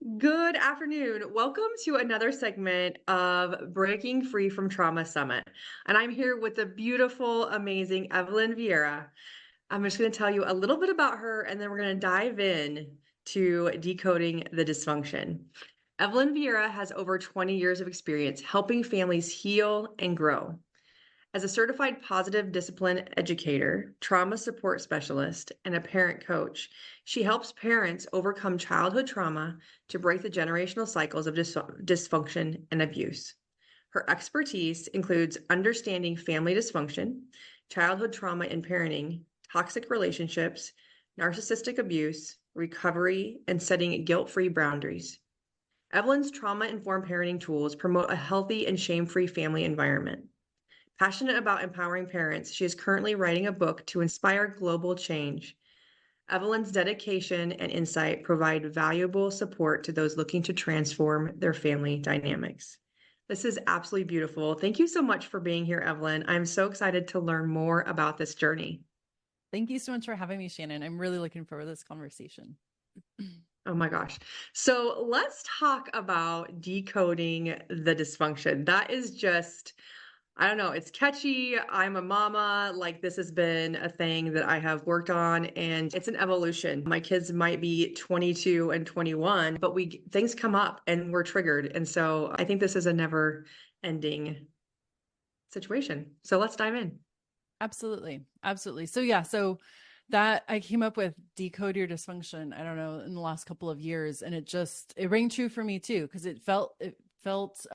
Good afternoon. Welcome to another segment of Breaking Free from Trauma Summit. And I'm here with the beautiful, amazing Evelyn Vieira. I'm just going to tell you a little bit about her, and then we're going to dive in to decoding the dysfunction. Evelyn Vieira has over 20 years of experience helping families heal and grow. As a certified positive discipline educator, trauma support specialist, and a parent coach, she helps parents overcome childhood trauma to break the generational cycles of dysfunction and abuse. Her expertise includes understanding family dysfunction, childhood trauma in parenting, toxic relationships, narcissistic abuse, recovery, and setting guilt-free boundaries. Evelyn's trauma-informed parenting tools promote a healthy and shame-free family environment. Passionate about empowering parents, she is currently writing a book to inspire global change. Evelyn's dedication and insight provide valuable support to those looking to transform their family dynamics. This is absolutely beautiful. Thank you so much for being here, Evelyn. I'm so excited to learn more about this journey. Thank you so much for having me, Shannon. I'm really looking forward to this conversation. Oh my gosh. So let's talk about decoding the dysfunction. That is just, I don't know, it's catchy. I'm a mama. Like, this has been a thing that I have worked on, and it's an evolution. My kids might be 22 and 21, but things come up and we're triggered. And so I think this is a never ending situation. So let's dive in. Absolutely. Absolutely. So that I came up with decode your dysfunction, I don't know, in the last couple of years. And it rang true for me too. Cause it felt,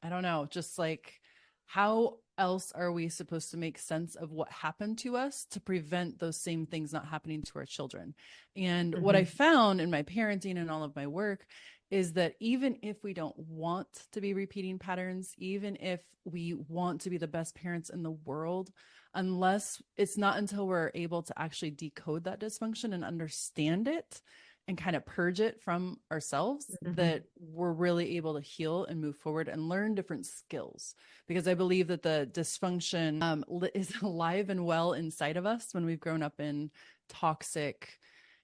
I don't know, just like, how else are we supposed to make sense of what happened to us to prevent those same things not happening to our children? And what I found in my parenting and all of my work is that even if we don't want to be repeating patterns, even if we want to be the best parents in the world, unless it's not until we're able to actually decode that dysfunction and understand it and kind of purge it from ourselves, that we're really able to heal and move forward and learn different skills. Because I believe that the dysfunction is alive and well inside of us when we've grown up in toxic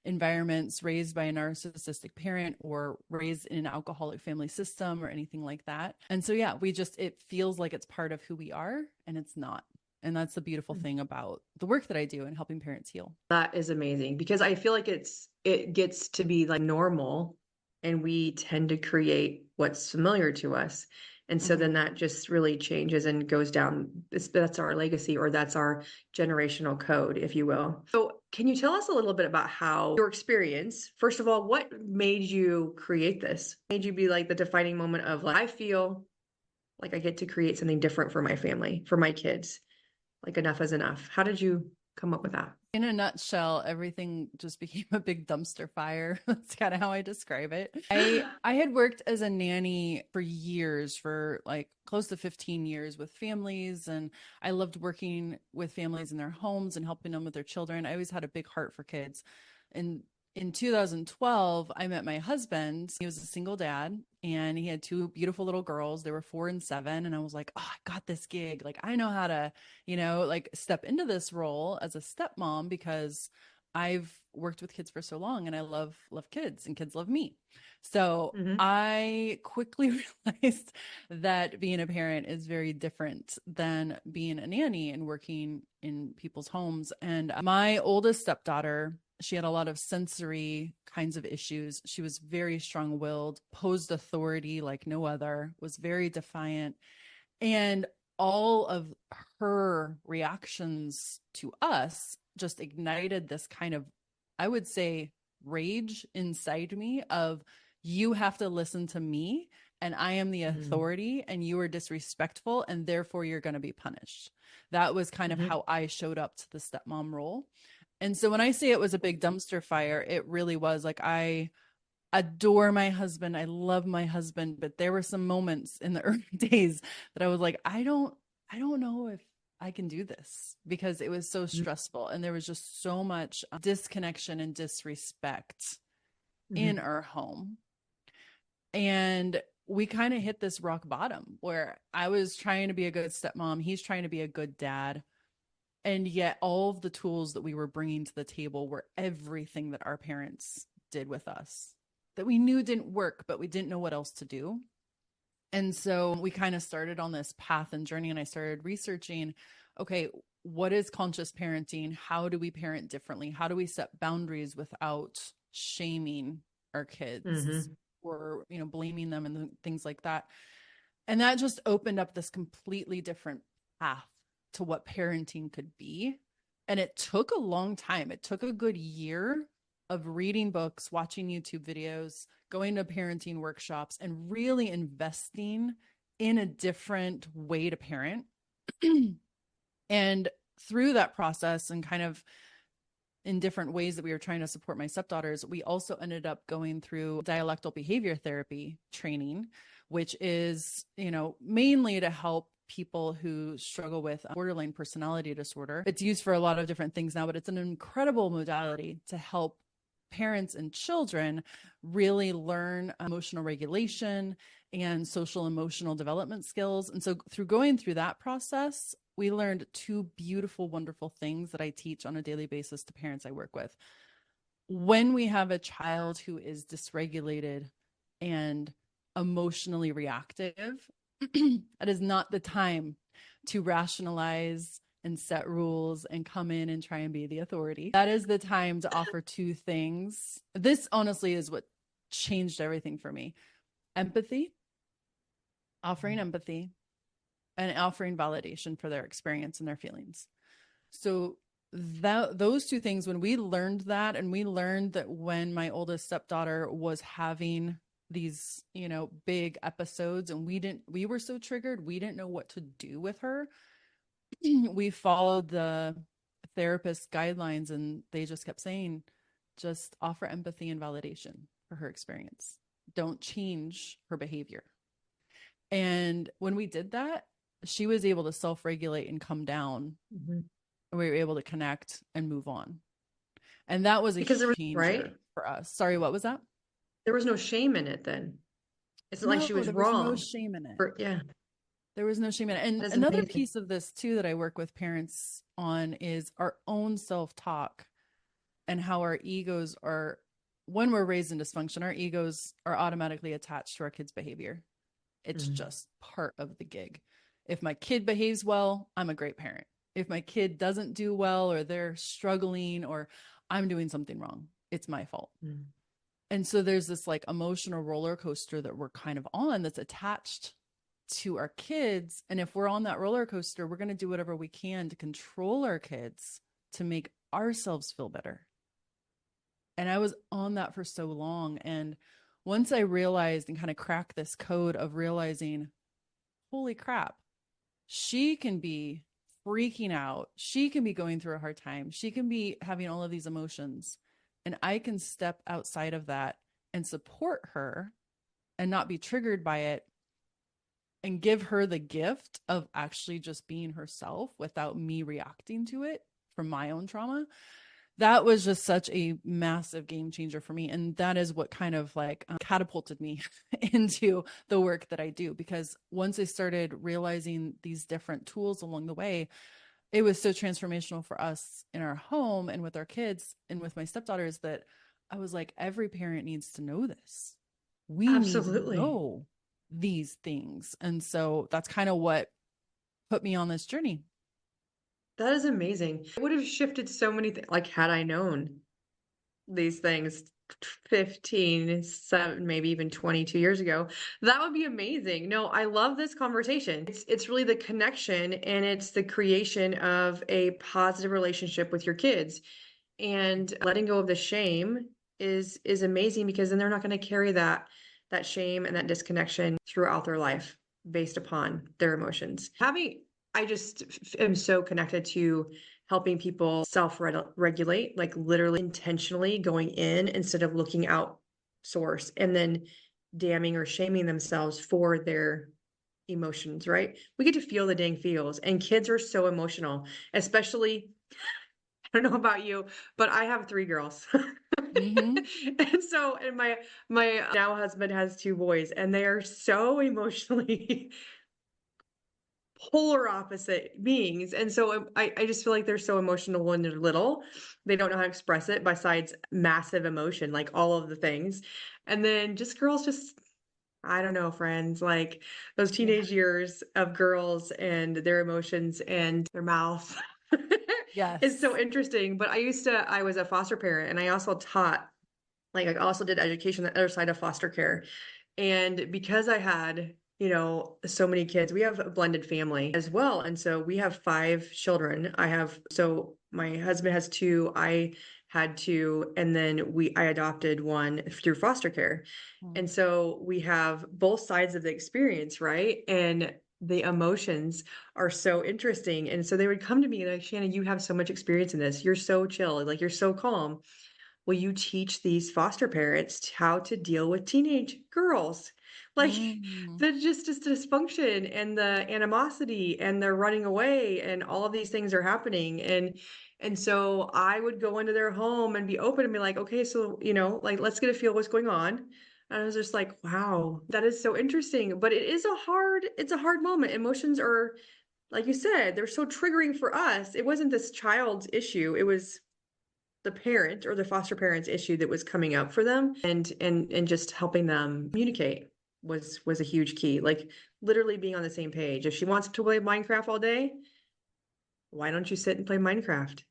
environments, raised by a narcissistic parent or raised in an alcoholic family system or anything like that. And so, yeah, it feels like it's part of who we are, and it's not. And that's the beautiful thing about the work that I do in helping parents heal. That is amazing, because I feel like it gets to be like normal, and we tend to create what's familiar to us. And so then that just really changes and goes down. That's our legacy, or that's our generational code, if you will. So can you tell us a little bit about how your experience, first of all, what made you create this? Made you be like the defining moment of like, I feel like I get to create something different for my family, for my kids. Like, enough is enough. How did you come up with that? In a nutshell, everything just became a big dumpster fire. That's kind of how I describe it. I had worked as a nanny for years, for like close to 15 years with families. And I loved working with families in their homes and helping them with their children. I always had a big heart for kids. And in 2012, I met my husband. He was a single dad and he had two beautiful little girls. They were 4 and 7. And I was like, oh, I got this gig. Like, I know how to, like step into this role as a stepmom, because I've worked with kids for so long and I love kids and kids love me. So I quickly realized that being a parent is very different than being a nanny and working in people's homes. And my oldest stepdaughter, she had a lot of sensory kinds of issues. She was very strong-willed, posed authority like no other, was very defiant. And all of her reactions to us just ignited this kind of, I would say, rage inside me of, you have to listen to me and I am the authority and you are disrespectful and therefore you're going to be punished. That was kind of how I showed up to the stepmom role. And so when I say it was a big dumpster fire, it really was. Like, I adore my husband. I love my husband, but there were some moments in the early days that I was like, I don't know if I can do this, because it was so stressful. And there was just so much disconnection and disrespect in our home. And we kind of hit this rock bottom where I was trying to be a good stepmom. He's trying to be a good dad. And yet all of the tools that we were bringing to the table were everything that our parents did with us. that we knew didn't work, but we didn't know what else to do. And so we kind of started on this path and journey, and I started researching, okay, what is conscious parenting? How do we parent differently? How do we set boundaries without shaming our kids Hmm. or, blaming them and things like that? And that just opened up this completely different path to what parenting could be. And it took a long time. It took a good year of reading books, watching YouTube videos, going to parenting workshops, and really investing in a different way to parent. And through that process, and kind of in different ways that we were trying to support my stepdaughters, we also ended up going through dialectal behavior therapy training, which is, mainly to help people who struggle with borderline personality disorder. It's used for a lot of different things now, but it's an incredible modality to help parents and children really learn emotional regulation and social emotional development skills. And so through going through that process, we learned two beautiful, wonderful things that I teach on a daily basis to parents I work with. When we have a child who is dysregulated and emotionally reactive, that is not the time to rationalize and set rules and come in and try and be the authority. That is the time to offer two things. This honestly is what changed everything for me. Empathy, offering empathy, and offering validation for their experience and their feelings. So those two things, when we learned that, and we learned that when my oldest stepdaughter was having these, big episodes, and we were so triggered, we didn't know what to do with her. We followed the therapist guidelines, and they just kept saying, just offer empathy and validation for her experience. Don't change her behavior. And when we did that, she was able to self-regulate and come down. Hmm. And we were able to connect and move on. And that was a Because there was, right? changer for us. Sorry, what was that? There was no shame in it then. It's not like No, she was there was no wrong. shame in it. Yeah, There was no shame in it. And that is another amazing. piece of this too that I work with parents on is our own self-talk, and how our egos are, when we're raised in dysfunction, our egos are automatically attached to our kids' behavior. It's Mm. just part of the gig. If my kid behaves well, I'm a great parent. If my kid doesn't do well, or they're struggling, or I'm doing something wrong, it's my fault. Mm. And so there's this like emotional roller coaster that we're kind of on, that's attached to our kids. And if we're on that roller coaster, we're going to do whatever we can to control our kids to make ourselves feel better. And I was on that for so long. And once I realized and kind of cracked this code of realizing, holy crap, she can be freaking out. She can be going through a hard time. She can be having all of these emotions. And I can step outside of that and support her and not be triggered by it, and give her the gift of actually just being herself without me reacting to it from my own trauma. That was just such a massive game changer for me. And that is what kind of like catapulted me into the work that I do. Because once I started realizing these different tools along the way, it was so transformational for us in our home and with our kids and with my stepdaughters, that I was like, every parent needs to know this. We need to Absolutely. know these things. And so that's kind of what put me on this journey. That is amazing. It would have shifted so many things. Like, had I known these things 15, 7, maybe even 22 years ago, that would be amazing. No, I love this conversation. It's really the connection, and it's the creation of a positive relationship with your kids. And letting go of the shame is amazing, because then they're not going to carry that shame and that disconnection throughout their life based upon their emotions. I just am so connected to helping people self-regulate, like literally intentionally going in instead of looking out source and then damning or shaming themselves for their emotions, right? We get to feel the dang feels, and kids are so emotional, especially, I don't know about you, but I have 3 girls. Mm-hmm. And so, and my now husband has 2 boys, and they are so emotionally polar opposite beings. And so I just feel like they're so emotional when they're little. They don't know how to express it besides massive emotion, like all of the things. And then just girls just I don't know, friends, like those Yeah. teenage years of girls and their emotions and their mouth is so Yes. interesting. But I was a foster parent and I also taught, like, I also did education, the other side of foster care. And because I had, so many kids, we have a blended family as well. And so we have 5 children. So my husband has two, I had two, and then I adopted one through foster care. Mm. And so we have both sides of the experience, right? And the emotions are so interesting. And so they would come to me like, Shannon, you have so much experience in this. You're so chill, like you're so calm. Will you teach these foster parents how to deal with teenage girls? Like Mm. the just dysfunction and the animosity and the running away and all of these things are happening. And so I would go into their home and be open and be like, okay, so like let's get a feel what's going on. And I was just like, wow, that is so interesting. But it's a hard moment. Emotions are, like you said, they're so triggering for us. It wasn't this child's issue. It was the parent or the foster parent's issue that was coming up for them, and just helping them communicate was a huge key, like literally being on the same page. If she wants to play Minecraft all day, why don't you sit and play Minecraft,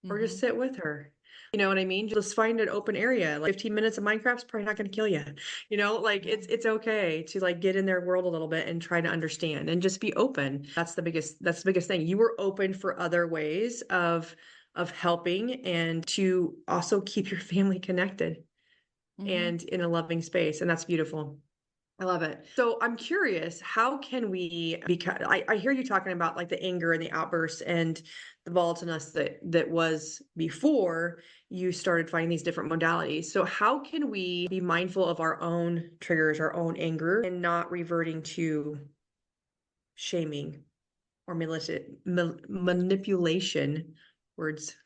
or just Hmm. sit with her? You know what I mean? Just find an open area. Like 15 minutes of Minecraft's probably not going to kill you. Like Yeah. it's okay to like get in their world a little bit and try to understand and just be open. That's the biggest thing. You were open for other ways of helping and to also keep your family connected Hmm. and in a loving space. And that's beautiful. I love it. So I'm curious, how can we, because I hear you talking about like the anger and the outbursts and the volatileness that was before you started finding these different modalities. So how can we be mindful of our own triggers, our own anger, and not reverting to shaming or manipulation, words?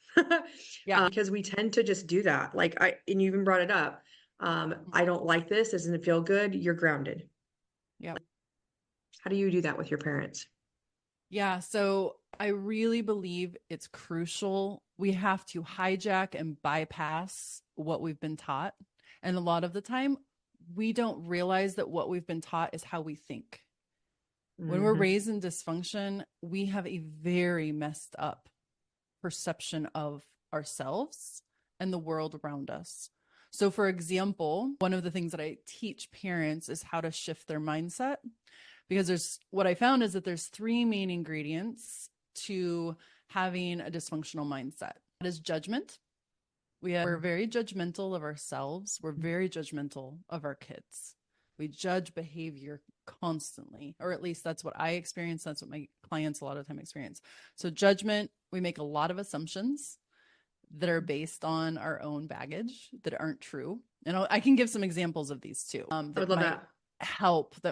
Yeah. Because we tend to just do that. And you even brought it up. I don't like this. Doesn't it feel good? You're grounded. Yeah. How do you do that with your parents? Yeah. So I really believe it's crucial. We have to hijack and bypass what we've been taught. And a lot of the time, we don't realize that what we've been taught is how we think. When we're Hmm. raised in dysfunction, we have a very messed up perception of ourselves and the world around us. So, for example, one of the things that I teach parents is how to shift their mindset, because what I found is that there's 3 main ingredients to having a dysfunctional mindset. That is judgment. We're very judgmental of ourselves. We're very judgmental of our kids. We judge behavior constantly, or at least that's what I experience. That's what my clients a lot of time experience. So judgment, we make a lot of assumptions that are based on our own baggage that aren't true. And I can give some examples of these too, I would that love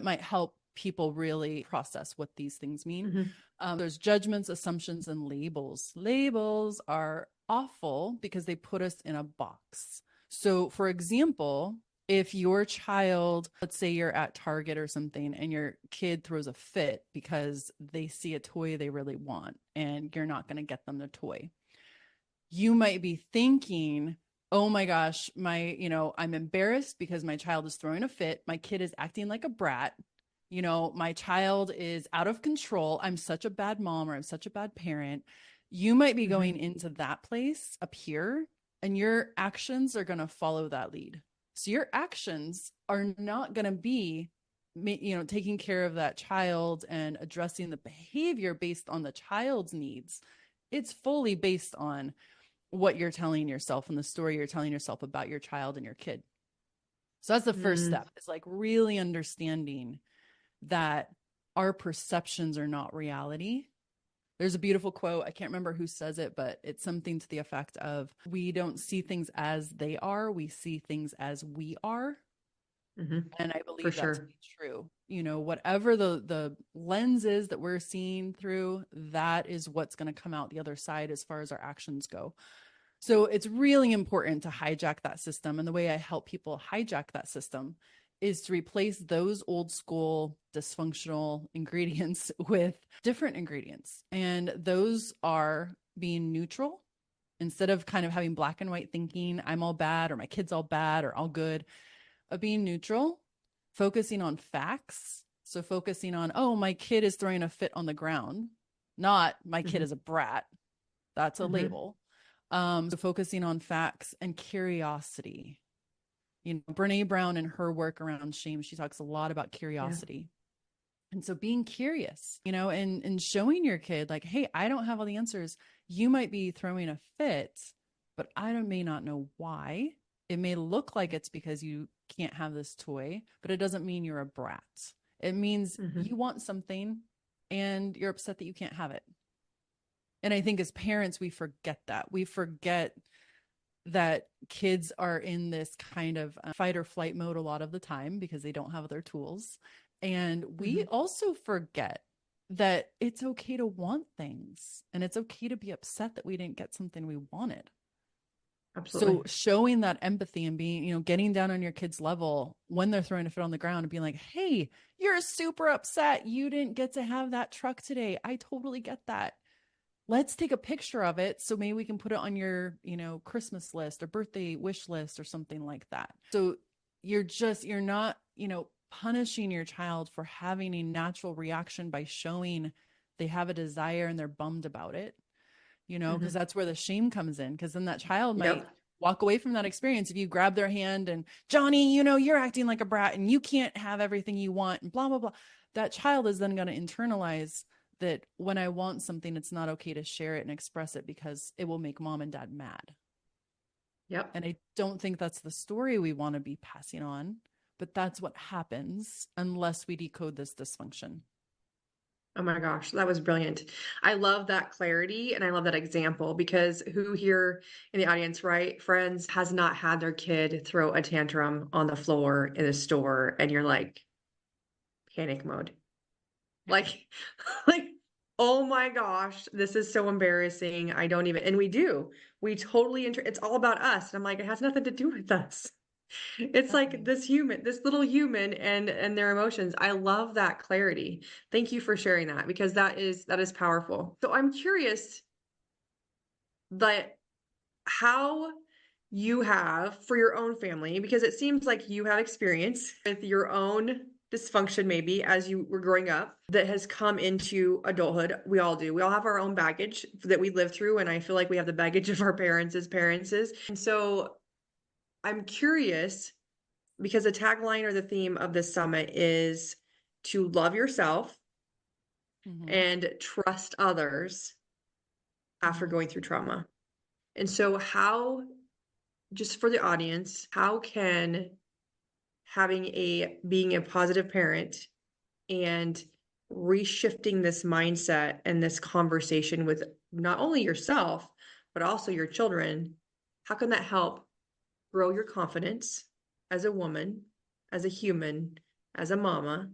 might that. help people really process what these things mean. Hmm. There's judgments, assumptions, and labels. Labels are awful because they put us in a box. So, for example, if your child, let's say you're at Target or something, and your kid throws a fit because they see a toy they really want and you're not going to get them the toy, you might be thinking, oh my gosh, I'm embarrassed because my child is throwing a fit. My kid is acting like a brat. My child is out of control. I'm such a bad mom, or I'm such a bad parent. You might be Hmm. going into that place up here, and your actions are going to follow that lead. So your actions are not going to be, taking care of that child and addressing the behavior based on the child's needs. It's fully based on what you're telling yourself and the story you're telling yourself about your child and your kid. So that's the first Mm. step, is like really understanding that our perceptions are not reality. There's a beautiful quote. I can't remember who says it, but it's something to the effect of, we don't see things as they are, we see things as we are. Hmm. And I For believe that to sure. be true. Whatever the lens is that we're seeing through, that is what's going to come out the other side as far as our actions go. So it's really important to hijack that system. And the way I help people hijack that system is to replace those old school dysfunctional ingredients with different ingredients. And those are being neutral, instead of kind of having black and white thinking, I'm all bad or my kid's all bad or all good, of being neutral, focusing on facts. So focusing on, oh, my kid is throwing a fit on the ground, not my kid Mm-hmm. is a brat. That's a Mm-hmm. label. So focusing on facts and curiosity. You know, Brene Brown in her work around shame, she talks a lot about Yeah. curiosity. And so being curious, you know, and showing your kid like, hey, I don't have all the answers. You might be throwing a fit, but may not know why. It may look like it's because you can't have this toy, but it doesn't mean you're a brat. It means Mm-hmm. you want something and you're upset that you can't have it. And I think as parents, we forget that. We forget that kids are in this kind of fight or flight mode a lot of the time because they don't have their tools. And Mm-hmm. we also forget that it's okay to want things and it's okay to be upset that we didn't get something we wanted. So Absolutely. showing that empathy and being, you know, getting down on your kid's level when they're throwing a fit on the ground and being like, hey, you're super upset. You didn't get to have that truck today. I totally get that. Let's take a picture of it so maybe we can put it on your, you know, Christmas list or birthday wish list or something like that. So you're not, you know, punishing your child for having a natural reaction by showing they have a desire and they're bummed about it, you know, because Mm-hmm. that's where the shame comes in. Because then that child might Yep. walk away from that experience if you grab their hand and, Johnny, you know, you're acting like a brat and you can't have everything you want and blah blah blah. That child is then going to internalize that when I want something, it's not okay to share it and express it because it will make mom and dad mad. Yep. And I don't think that's the story we want to be passing on, but that's what happens unless we decode this dysfunction. Oh my gosh, that was brilliant. I love that clarity and I love that example because who here in the audience, right, friends, has not had their kid throw a tantrum on the floor in a store and you're like panic mode. Like, like, oh my gosh, this is so embarrassing. I don't even, and we do. We totally it's all about us. And I'm like, it has nothing to do with us. It's like Exactly. this human, this little human and their emotions. I love that clarity. Thank you for sharing that because that is powerful. So I'm curious that how you have for your own family because it seems like you have experience with your own dysfunction maybe as you were growing up that has come into adulthood. We all do. We all have our own baggage that we live through and I feel like we have the baggage of our parents. And so I'm curious because the tagline or the theme of this summit is to love yourself Mm-hmm. and trust others after Mm-hmm. going through trauma. And so how, just for the audience, how can being a positive parent and reshifting this mindset and this conversation with not only yourself, but also your children, how can that help grow your confidence as a woman, as a human, as a mama,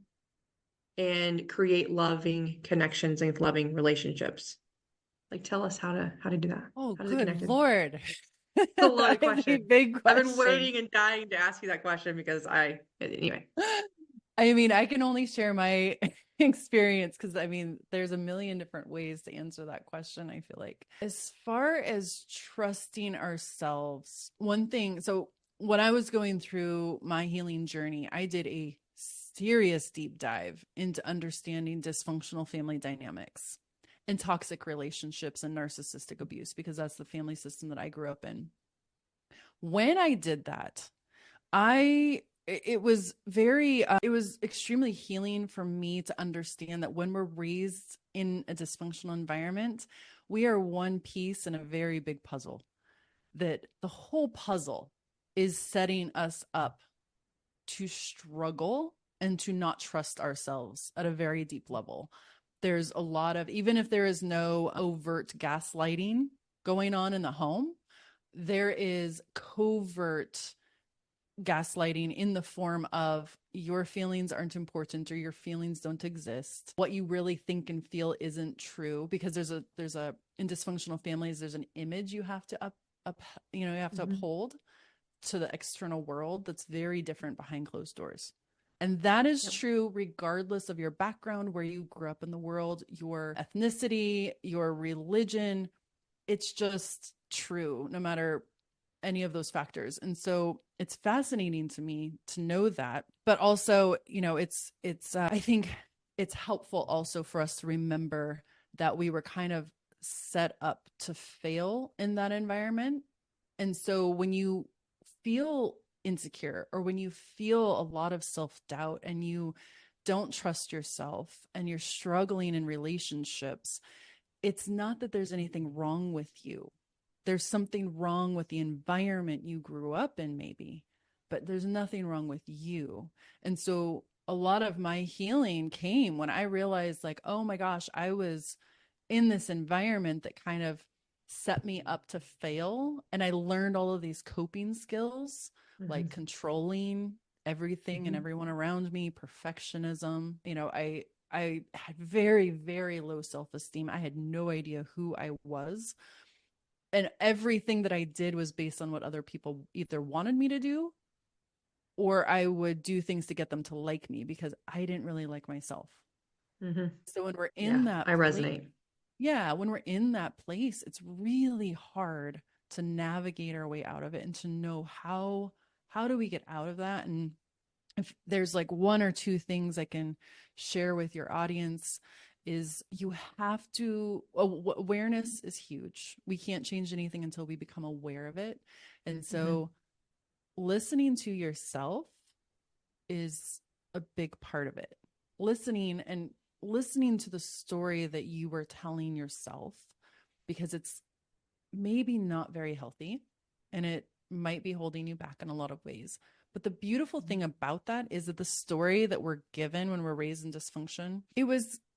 and create loving connections and loving relationships? Like tell us how to do that. Oh, How does it good connect? It's Lord. a loaded That is a question. big I've been question. waiting and dying to ask you that question because anyway. I mean, I can only share my experience because I mean, there's a million different ways to answer that question, I feel like. As far as trusting ourselves, one thing, so when I was going through my healing journey, I did a serious deep dive into understanding dysfunctional family dynamics and toxic relationships and narcissistic abuse because that's the family system that I grew up in. When I did that, I it was very it was extremely healing for me to understand that when we're raised in a dysfunctional environment, we are one piece in a very big puzzle. That the whole puzzle is setting us up to struggle and to not trust ourselves at a very deep level. There's a lot of, even if there is no overt gaslighting going on in the home, there is covert gaslighting in the form of your feelings aren't important or your feelings don't exist. What you really think and feel isn't true because there's a in dysfunctional families there's an image you have to you have to Mhm. uphold to the external world that's very different behind closed doors. And that is Yep. true regardless of your background, where you grew up in the world, your ethnicity, your religion. It's just true no matter any of those factors. And so it's fascinating to me to know that, but also, I think it's helpful also for us to remember that we were kind of set up to fail in that environment. And so when you feel insecure or when you feel a lot of self-doubt and you don't trust yourself and you're struggling in relationships, it's not that there's anything wrong with you. There's something wrong with the environment you grew up in, maybe, but there's nothing wrong with you. And so a lot of my healing came when I realized, like, oh my gosh, I was in this environment that kind of set me up to fail. And I learned all of these coping skills, Mm-hmm. like controlling everything and Mm-hmm. everyone around me, perfectionism. I had very, very low self-esteem. I had no idea who I was. And everything that I did was based on what other people either wanted me to do, or I would do things to get them to like me because I didn't really like myself. Mm-hmm. So when we're Yeah, in that I place, resonate. yeah, when we're in that place, it's really hard to navigate our way out of it and to know how do we get out of that. And if there's like one or two things I can share with your audience, is you have to awareness is huge. We can't change anything until we become aware of it. And Mm-hmm. so listening to yourself is a big part of it. Listening to the story that you were telling yourself, because it's maybe not very healthy and it might be holding you back in a lot of ways. But the beautiful thing about that is that the story that we're given when we're raised in dysfunction,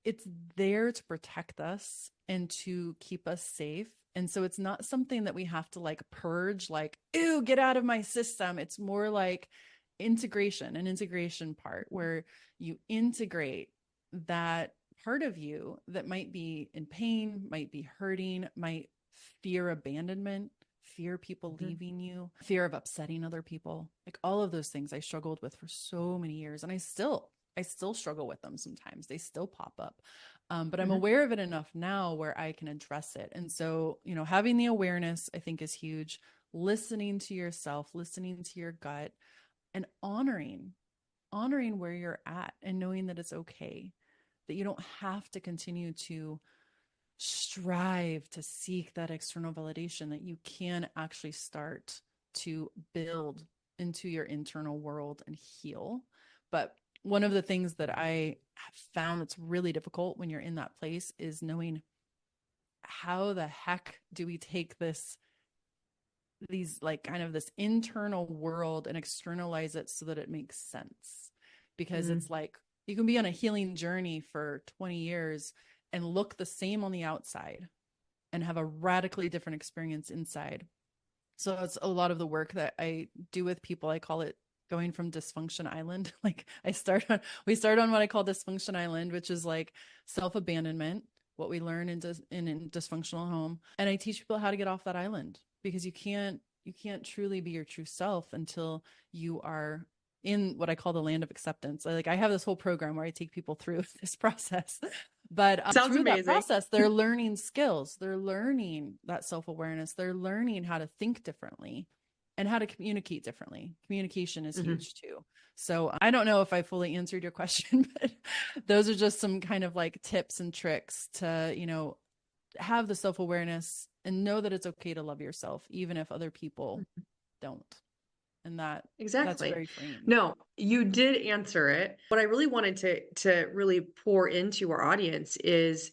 it's there to protect us and to keep us safe. And so it's not something that we have to like purge, like, ew, get out of my system. It's more like an integration part where you integrate that part of you that might be in pain, might be hurting, might fear abandonment, fear people Mm-hmm. leaving you, fear of upsetting other people. Like all of those things I struggled with for so many years. And I still struggle with them sometimes. They still pop up. But I'm Mm-hmm. aware of it enough now where I can address it. And so, having the awareness, I think, is huge. Listening to yourself, listening to your gut, and honoring where you're at and knowing that it's okay, that you don't have to continue to strive to seek that external validation, that you can actually start to build into your internal world and heal. But one of the things that I have found that's really difficult when you're in that place is knowing how the heck do we take these like kind of this internal world and externalize it so that it makes sense. Because Mm-hmm. it's like you can be on a healing journey for 20 years and look the same on the outside and have a radically different experience inside. So it's a lot of the work that I do with people. I call it going from dysfunction island. Like we start on what I call dysfunction island, which is like self-abandonment, what we learn in dysfunctional home. And I teach people how to get off that island, because you can't truly be your true self until you are in what I call the land of acceptance. I have this whole program where I take people through this process. But Sounds through that amazing. process, they're learning skills. They're learning that self-awareness. They're learning how to think differently and how to communicate differently. Communication is Mm-hmm. huge too. So I don't know if I fully answered your question, but those are just some kind of like tips and tricks to, have the self-awareness and know that it's okay to love yourself, even if other people don't. And that's Exactly. very freeing. No, you did answer it. What I really wanted to really pour into our audience is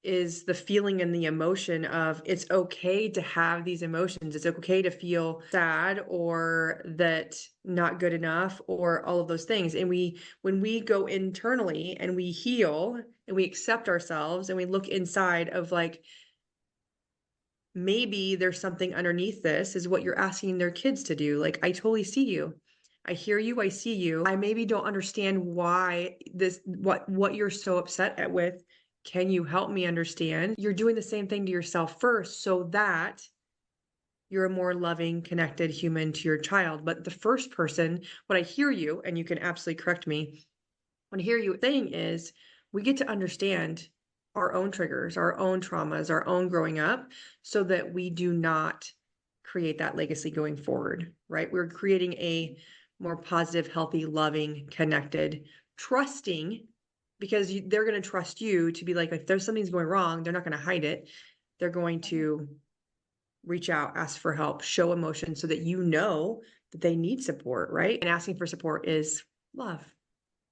the feeling and the emotion of it's okay to have these emotions. It's okay to feel sad or that not good enough or all of those things. And when we go internally and we heal and we accept ourselves and we look inside of like, maybe there's something underneath this is what you're asking their kids to do. Like, I totally see you. I hear you. I see you. I maybe don't understand why what you're so upset at with. Can you help me understand? You're doing the same thing to yourself first so that you're a more loving, connected human to your child. But the first person, what I hear you, and you can absolutely correct me, what I hear you saying is we get to understand our own triggers, our own traumas, our own growing up, so that we do not create that legacy going forward, right? We're creating a more positive, healthy, loving, connected, trusting, because they're going to trust you to be like, if there's something's going wrong, they're not going to hide it. They're going to reach out, ask for help, show emotion so that you know that they need support, right? And asking for support is love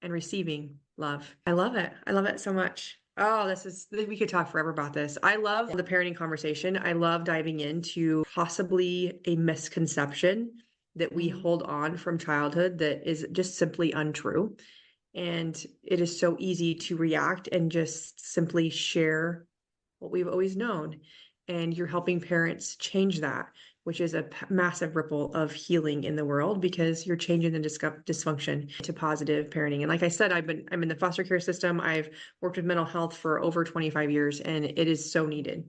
and receiving love. I love it. I love it so much. Oh, we could talk forever about this. I love the parenting conversation. I love diving into possibly a misconception that we hold on from childhood that is just simply untrue. And it is so easy to react and just simply share what we've always known. And you're helping parents change that, which is a massive ripple of healing in the world because you're changing the dysfunction to positive parenting. And like I said, I'm in the foster care system. I've worked with mental health for over 25 years, and it is so needed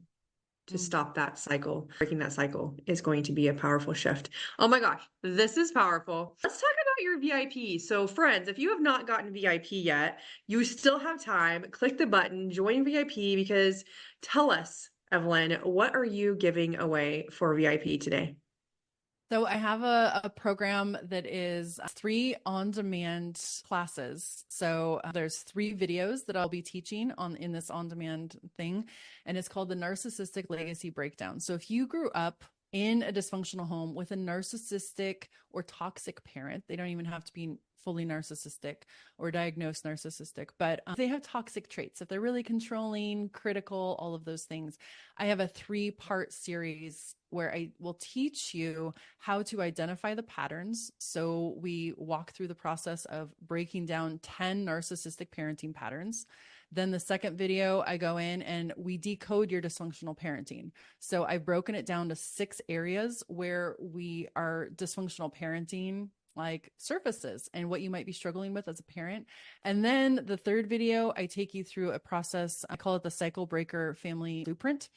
to stop that cycle. Breaking that cycle is going to be a powerful shift. Oh my gosh, this is powerful. Let's talk about your VIP. So friends, if you have not gotten VIP yet, you still have time. Click the button, join VIP, because tell us, Evelyn, what are you giving away for VIP today? So I have a program that is 3 on-demand classes. So there's 3 videos that I'll be teaching on in this on-demand thing, and it's called the Narcissistic Legacy Breakdown. So if you grew up in a dysfunctional home with a narcissistic or toxic parent, they don't even have to be fully narcissistic or diagnosed narcissistic, but they have toxic traits. If they're really controlling, critical, all of those things, I have a 3-part series where I will teach you how to identify the patterns. So we walk through the process of breaking down 10 narcissistic parenting patterns. Then the second video, I go in and we decode your dysfunctional parenting. So I've broken it down to 6 areas where we are dysfunctional parenting like surfaces and what you might be struggling with as a parent. And then the third video, I take you through a process. I call it the cycle breaker family blueprint.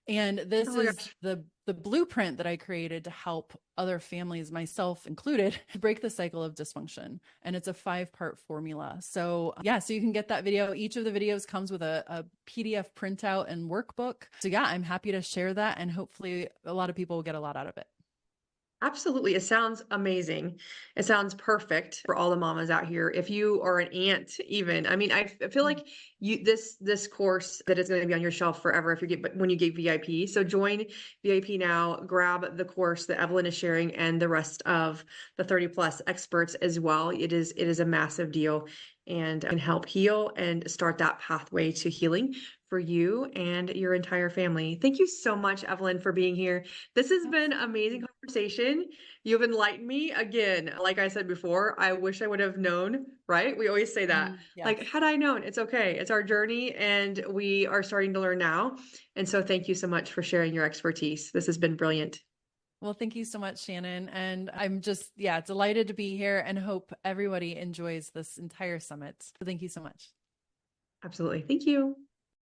And this is the blueprint that I created to help other families, myself included, break the cycle of dysfunction. And it's a 5-part formula. So yeah, so you can get that video. Each of the videos comes with a PDF printout and workbook. So yeah, I'm happy to share that. And hopefully a lot of people will get a lot out of it. Absolutely. It sounds amazing. It sounds perfect for all the mamas out here. If you are an aunt, even, I mean, I feel like this course that is going to be on your shelf forever if you get, but when you get VIP. So join VIP now, grab the course that Evelyn is sharing and the rest of the 30 plus experts as well. It is a massive deal and can help heal and start that pathway to healing for you and your entire family. Thank you so much, Evelyn, for being here. This has been an amazing conversation. You've enlightened me again. Like I said before, I wish I would have known, right? We always say that. Yes. Like, had I known, it's okay. It's our journey and we are starting to learn now. And so thank you so much for sharing your expertise. This has been brilliant. Well, thank you so much, Shannon. And I'm just, delighted to be here and hope everybody enjoys this entire summit. So thank you so much. Absolutely. Thank you.